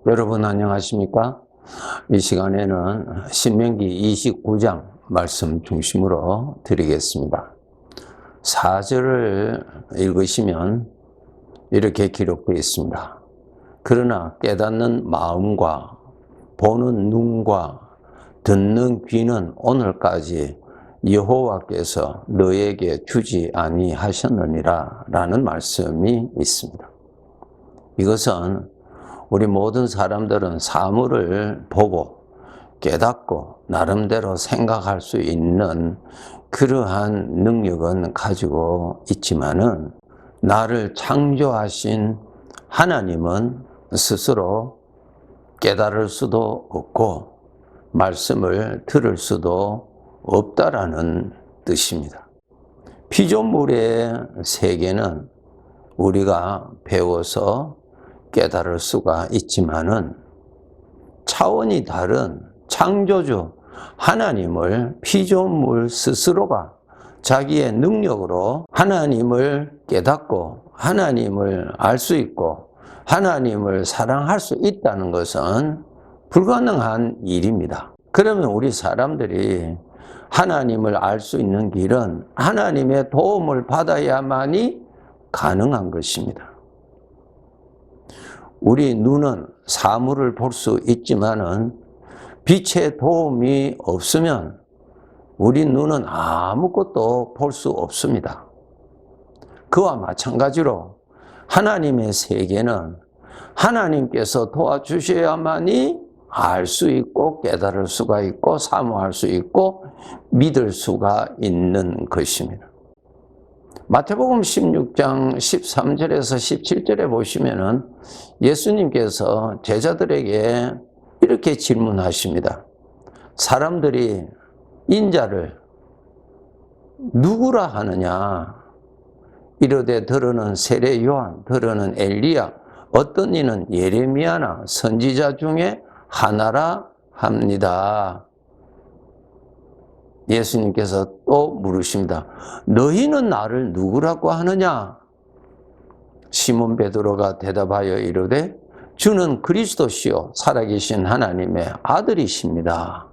여러분 안녕하십니까? 이 시간에는 신명기 29장 말씀 중심으로 드리겠습니다. 4절을 읽으시면 이렇게 기록되어 있습니다. 그러나 깨닫는 마음과 보는 눈과 듣는 귀는 오늘까지 여호와께서 너에게 주지 아니하셨느니라 라는 말씀이 있습니다. 이것은 우리 모든 사람들은 사물을 보고 깨닫고 나름대로 생각할 수 있는 그러한 능력은 가지고 있지만은 나를 창조하신 하나님은 스스로 깨달을 수도 없고 말씀을 들을 수도 없다라는 뜻입니다. 피조물의 세계는 우리가 배워서 깨달을 수가 있지만은 차원이 다른 창조주 하나님을 피조물 스스로가 자기의 능력으로 하나님을 깨닫고 하나님을 알 수 있고 하나님을 사랑할 수 있다는 것은 불가능한 일입니다. 그러면 우리 사람들이 하나님을 알 수 있는 길은 하나님의 도움을 받아야만이 가능한 것입니다. 우리 눈은 사물을 볼 수 있지만은 빛의 도움이 없으면 우리 눈은 아무것도 볼 수 없습니다. 그와 마찬가지로 하나님의 세계는 하나님께서 도와주셔야만이 알 수 있고 깨달을 수가 있고 사모할 수 있고 믿을 수가 있는 것입니다. 마태복음 16장 13절에서 17절에 보시면은 예수님께서 제자들에게 이렇게 질문하십니다. 사람들이 인자를 누구라 하느냐? 이르되 들으는 세례 요한, 들으는 엘리야, 어떤 이는 예레미야나 선지자 중에 하나라 합니다. 예수님께서 또 물으십니다. 너희는 나를 누구라고 하느냐? 시몬 베드로가 대답하여 이르되 주는 그리스도시요 살아계신 하나님의 아들이십니다.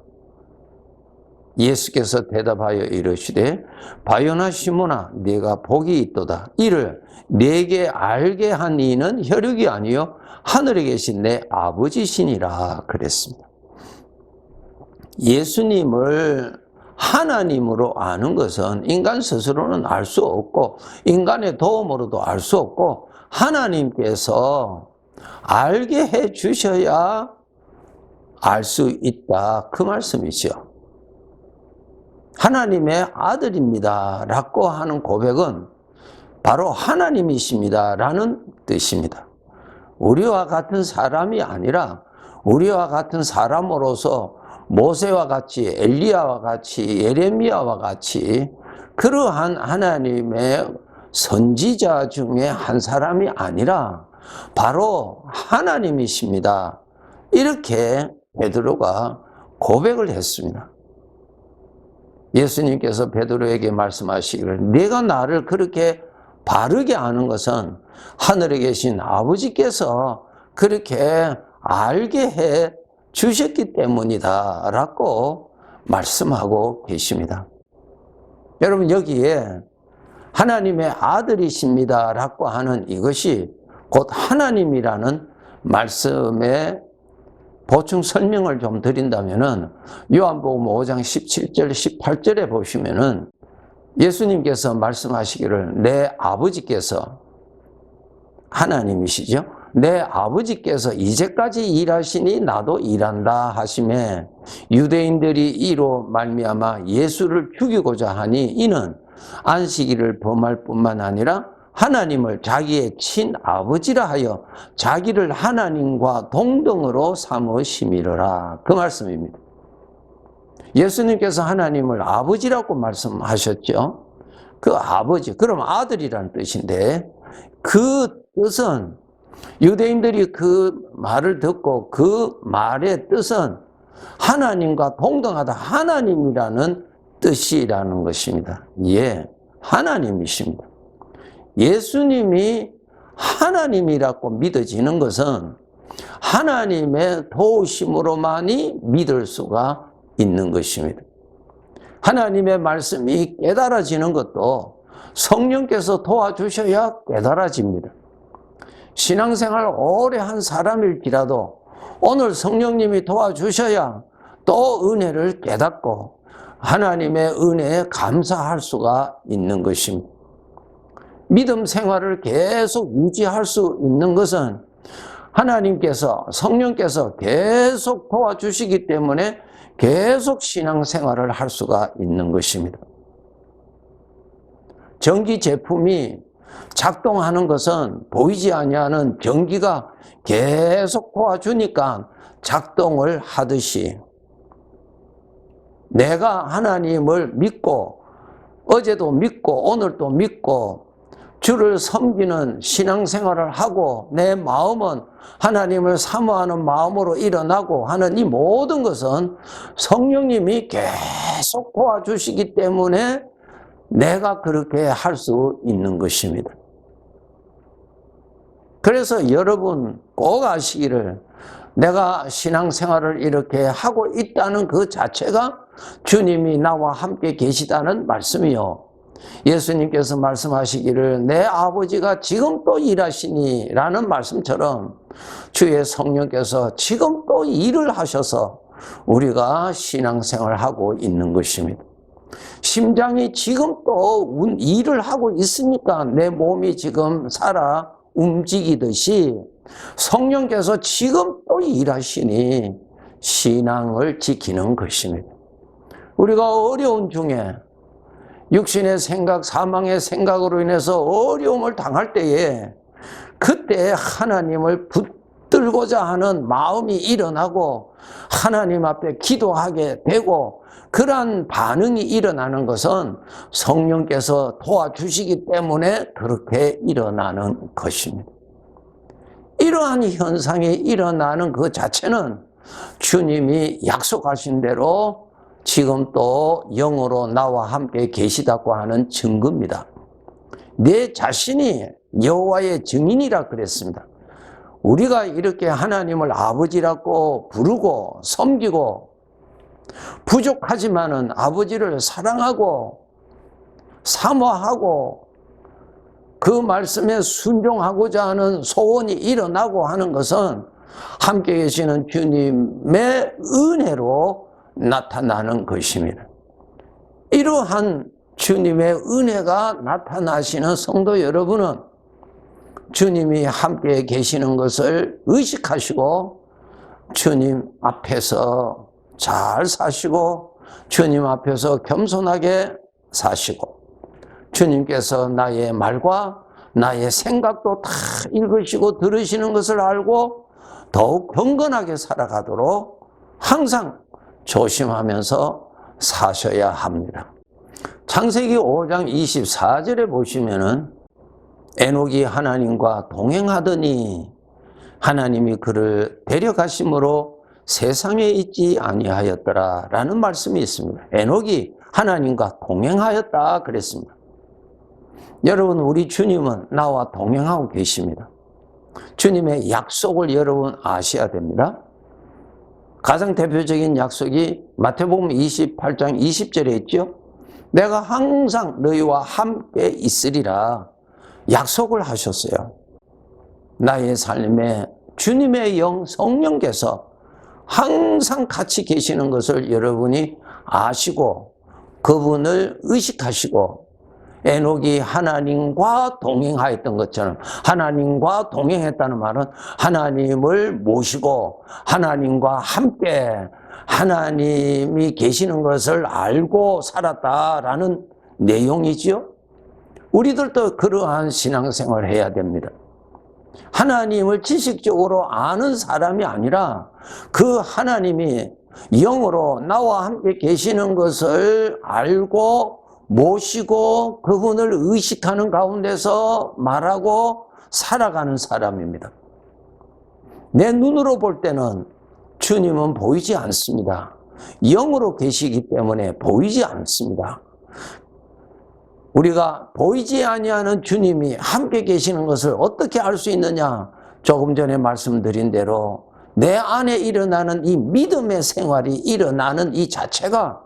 예수께서 대답하여 이르시되 바요나 시몬아 네가 복이 있도다. 이를 내게 알게 한 이는 혈육이 아니요 하늘에 계신 내 아버지시니라 그랬습니다. 예수님을 하나님으로 아는 것은 인간 스스로는 알 수 없고 인간의 도움으로도 알 수 없고 하나님께서 알게 해 주셔야 알 수 있다. 그 말씀이죠. 하나님의 아들입니다 라고 하는 고백은 바로 하나님이십니다 라는 뜻입니다. 우리와 같은 사람이 아니라 우리와 같은 사람으로서 모세와 같이 엘리야와 같이 예레미야와 같이 그러한 하나님의 선지자 중에 한 사람이 아니라 바로 하나님이십니다. 이렇게 베드로가 고백을 했습니다. 예수님께서 베드로에게 말씀하시기를 네가 나를 그렇게 바르게 아는 것은 하늘에 계신 아버지께서 그렇게 알게 해 주셨기 때문이다 라고 말씀하고 계십니다. 여러분 여기에 하나님의 아들이십니다 라고 하는 이것이 곧 하나님이라는 말씀에 보충 설명을 좀 드린다면은 요한복음 5장 17절 18절에 보시면은 예수님께서 말씀하시기를 내 아버지께서 하나님이시죠. 내 아버지께서 이제까지 일하시니 나도 일한다 하시매 유대인들이 이로 말미암아 예수를 죽이고자 하니 이는 안식일을 범할 뿐만 아니라 하나님을 자기의 친아버지라 하여 자기를 하나님과 동등으로 삼으심이로라. 그 말씀입니다. 예수님께서 하나님을 아버지라고 말씀하셨죠. 그 아버지, 그럼 아들이라는 뜻인데 그 뜻은 유대인들이 그 말을 듣고 그 말의 뜻은 하나님과 동등하다. 하나님이라는 뜻이라는 것입니다. 예, 하나님이십니다. 예수님이 하나님이라고 믿어지는 것은 하나님의 도우심으로만이 믿을 수가 있는 것입니다. 하나님의 말씀이 깨달아지는 것도 성령께서 도와주셔야 깨달아집니다. 신앙생활 오래 한 사람일지라도 오늘 성령님이 도와주셔야 또 은혜를 깨닫고 하나님의 은혜에 감사할 수가 있는 것입니다. 믿음 생활을 계속 유지할 수 있는 것은 하나님께서, 성령께서 계속 도와주시기 때문에 계속 신앙생활을 할 수가 있는 것입니다. 전기 제품이 작동하는 것은 보이지 아니하는 전기가 계속 도와주니까 작동을 하듯이 내가 하나님을 믿고 어제도 믿고 오늘도 믿고 주를 섬기는 신앙생활을 하고 내 마음은 하나님을 사모하는 마음으로 일어나고 하는 이 모든 것은 성령님이 계속 도와주시기 때문에 내가 그렇게 할 수 있는 것입니다. 그래서 여러분 꼭 아시기를 내가 신앙생활을 이렇게 하고 있다는 그 자체가 주님이 나와 함께 계시다는 말씀이요. 예수님께서 말씀하시기를 내 아버지가 지금 또 일하시니 라는 말씀처럼 주의 성령께서 지금 또 일을 하셔서 우리가 신앙생활을 하고 있는 것입니다. 심장이 지금 또 일을 하고 있으니까 내 몸이 지금 살아 움직이듯이 성령께서 지금 또 일하시니 신앙을 지키는 것입니다. 우리가 어려운 중에 육신의 생각, 사망의 생각으로 인해서 어려움을 당할 때에 그때 하나님을 붙들고자 하는 마음이 일어나고 하나님 앞에 기도하게 되고 그러한 반응이 일어나는 것은 성령께서 도와주시기 때문에 그렇게 일어나는 것입니다. 이러한 현상이 일어나는 그 자체는 주님이 약속하신 대로 지금 또 영으로 나와 함께 계시다고 하는 증거입니다. 내 자신이 여호와의 증인이라 그랬습니다. 우리가 이렇게 하나님을 아버지라고 부르고 섬기고 부족하지만은 아버지를 사랑하고 사모하고 그 말씀에 순종하고자 하는 소원이 일어나고 하는 것은 함께 계시는 주님의 은혜로 나타나는 것입니다. 이러한 주님의 은혜가 나타나시는 성도 여러분은 주님이 함께 계시는 것을 의식하시고 주님 앞에서 잘 사시고 주님 앞에서 겸손하게 사시고 주님께서 나의 말과 나의 생각도 다 읽으시고 들으시는 것을 알고 더욱 경건하게 살아가도록 항상 조심하면서 사셔야 합니다. 창세기 5장 24절에 보시면은 에녹이 하나님과 동행하더니 하나님이 그를 데려가심으로 세상에 있지 아니하였더라 라는 말씀이 있습니다. 에녹이 하나님과 동행하였다 그랬습니다. 여러분 우리 주님은 나와 동행하고 계십니다. 주님의 약속을 여러분 아셔야 됩니다. 가장 대표적인 약속이 마태복음 28장 20절에 있죠. 내가 항상 너희와 함께 있으리라 약속을 하셨어요. 나의 삶에 주님의 영 성령께서 항상 같이 계시는 것을 여러분이 아시고 그분을 의식하시고 에녹이 하나님과 동행하였던 것처럼 하나님과 동행했다는 말은 하나님을 모시고 하나님과 함께 하나님이 계시는 것을 알고 살았다라는 내용이지요. 우리들도 그러한 신앙생활을 해야 됩니다. 하나님을 지식적으로 아는 사람이 아니라 그 하나님이 영으로 나와 함께 계시는 것을 알고 모시고 그분을 의식하는 가운데서 말하고 살아가는 사람입니다. 내 눈으로 볼 때는 주님은 보이지 않습니다. 영으로 계시기 때문에 보이지 않습니다. 우리가 보이지 아니하는 주님이 함께 계시는 것을 어떻게 알 수 있느냐? 조금 전에 말씀드린 대로 내 안에 일어나는 이 믿음의 생활이 일어나는 이 자체가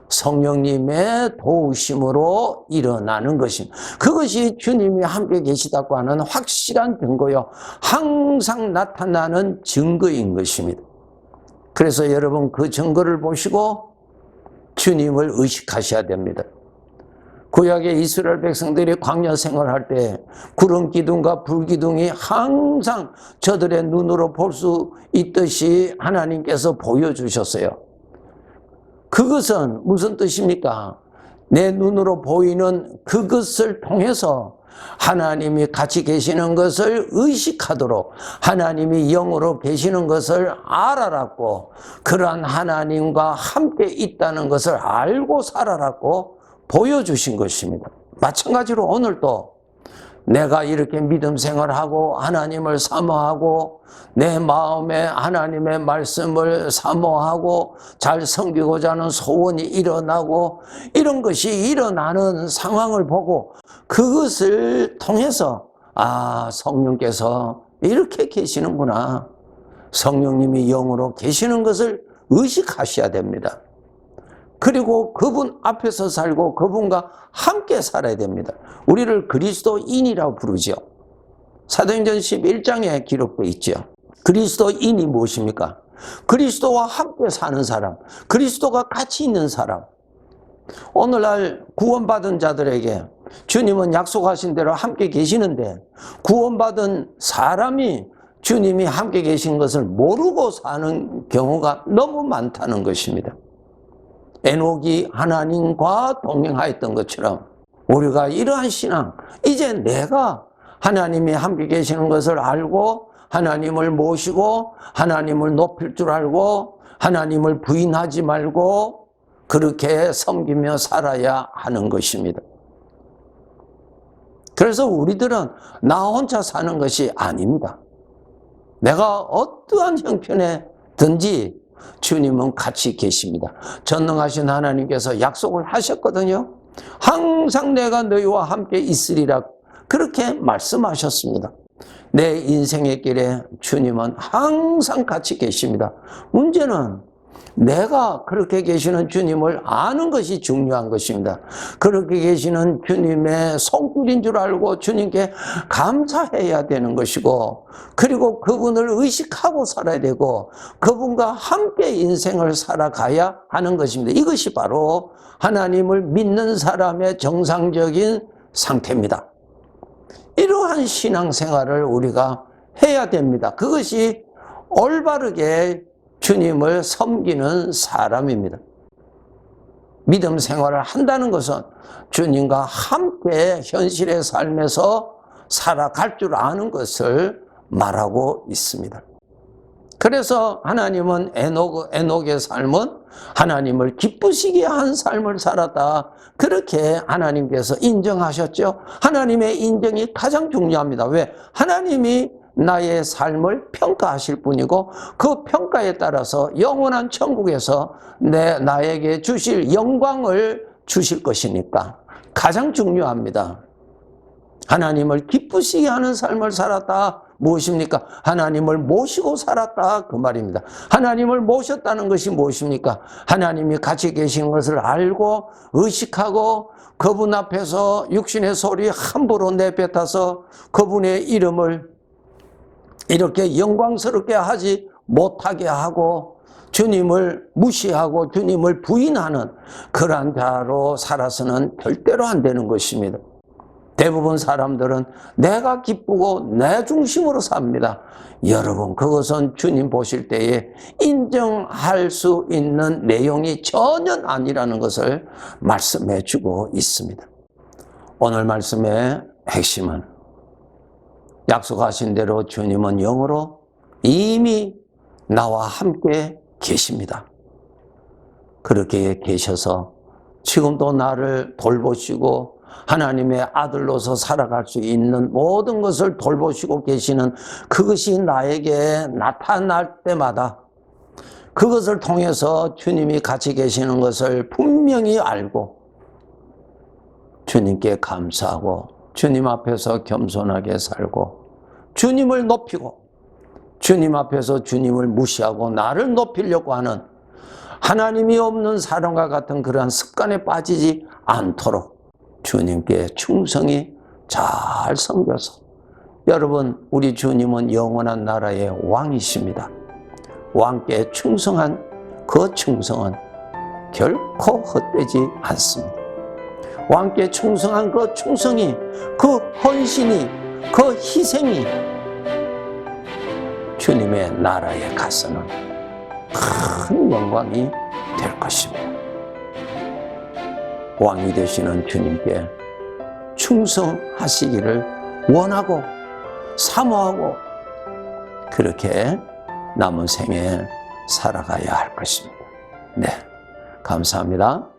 성령님의 도우심으로 일어나는 것입니다. 그것이 주님이 함께 계시다고 하는 확실한 증거요, 항상 나타나는 증거인 것입니다. 그래서 여러분 그 증거를 보시고 주님을 의식하셔야 됩니다. 구약의 이스라엘 백성들이 광야 생활할 때 구름 기둥과 불 기둥이 항상 저들의 눈으로 볼 수 있듯이 하나님께서 보여주셨어요. 그것은 무슨 뜻입니까? 내 눈으로 보이는 그것을 통해서 하나님이 같이 계시는 것을 의식하도록, 하나님이 영으로 계시는 것을 알아라고, 그러한 하나님과 함께 있다는 것을 알고 살아라고 보여주신 것입니다. 마찬가지로 오늘도 내가 이렇게 믿음 생활하고 하나님을 사모하고 내 마음에 하나님의 말씀을 사모하고 잘 섬기고자 하는 소원이 일어나고 이런 것이 일어나는 상황을 보고 그것을 통해서 성령께서 이렇게 계시는구나, 성령님이 영으로 계시는 것을 의식하셔야 됩니다. 그리고 그분 앞에서 살고 그분과 함께 살아야 됩니다. 우리를 그리스도인이라고 부르죠. 사도행전 11장에 기록되어 있죠. 그리스도인이 무엇입니까? 그리스도와 함께 사는 사람, 그리스도가 같이 있는 사람. 오늘날 구원받은 자들에게 주님은 약속하신 대로 함께 계시는데 구원받은 사람이 주님이 함께 계신 것을 모르고 사는 경우가 너무 많다는 것입니다. 에녹이 하나님과 동행하였던 것처럼 우리가 이러한 신앙, 이제 내가 하나님이 함께 계시는 것을 알고 하나님을 모시고 하나님을 높일 줄 알고 하나님을 부인하지 말고 그렇게 섬기며 살아야 하는 것입니다. 그래서 우리들은 나 혼자 사는 것이 아닙니다. 내가 어떠한 형편에든지 주님은 같이 계십니다. 전능하신 하나님께서 약속을 하셨거든요. 항상 내가 너희와 함께 있으리라 그렇게 말씀하셨습니다. 내 인생의 길에 주님은 항상 같이 계십니다. 문제는 내가 그렇게 계시는 주님을 아는 것이 중요한 것입니다. 그렇게 계시는 주님의 손길인 줄 알고 주님께 감사해야 되는 것이고, 그리고 그분을 의식하고 살아야 되고 그분과 함께 인생을 살아가야 하는 것입니다. 이것이 바로 하나님을 믿는 사람의 정상적인 상태입니다. 이러한 신앙생활을 우리가 해야 됩니다. 그것이 올바르게 주님을 섬기는 사람입니다. 믿음 생활을 한다는 것은 주님과 함께 현실의 삶에서 살아갈 줄 아는 것을 말하고 있습니다. 그래서 하나님은 에녹의 삶은 하나님을 기쁘시게 한 삶을 살았다, 그렇게 하나님께서 인정하셨죠. 하나님의 인정이 가장 중요합니다. 왜? 하나님이 나의 삶을 평가하실 분이고 그 평가에 따라서 영원한 천국에서 나에게 주실 영광을 주실 것이니까 가장 중요합니다. 하나님을 기쁘시게 하는 삶을 살았다. 무엇입니까? 하나님을 모시고 살았다, 그 말입니다. 하나님을 모셨다는 것이 무엇입니까? 하나님이 같이 계신 것을 알고 의식하고 그분 앞에서 육신의 소리 함부로 내뱉어서 그분의 이름을 이렇게 영광스럽게 하지 못하게 하고 주님을 무시하고 주님을 부인하는 그러한 자로 살아서는 절대로 안 되는 것입니다. 대부분 사람들은 내가 기쁘고 내 중심으로 삽니다. 여러분, 그것은 주님 보실 때에 인정할 수 있는 내용이 전혀 아니라는 것을 말씀해 주고 있습니다. 오늘 말씀의 핵심은 약속하신 대로 주님은 영으로 이미 나와 함께 계십니다. 그렇게 계셔서 지금도 나를 돌보시고 하나님의 아들로서 살아갈 수 있는 모든 것을 돌보시고 계시는 그것이 나에게 나타날 때마다 그것을 통해서 주님이 같이 계시는 것을 분명히 알고 주님께 감사하고 주님 앞에서 겸손하게 살고 주님을 높이고 주님 앞에서 주님을 무시하고 나를 높이려고 하는 하나님이 없는 사람과 같은 그러한 습관에 빠지지 않도록 주님께 충성히 잘 섬겨서 여러분, 우리 주님은 영원한 나라의 왕이십니다. 왕께 충성한 그 충성은 결코 헛되지 않습니다. 왕께 충성한 그 충성이, 그 헌신이, 그 희생이 주님의 나라에 가서는 큰 영광이 될 것입니다. 왕이 되시는 주님께 충성하시기를 원하고 사모하고 그렇게 남은 생에 살아가야 할 것입니다. 네, 감사합니다.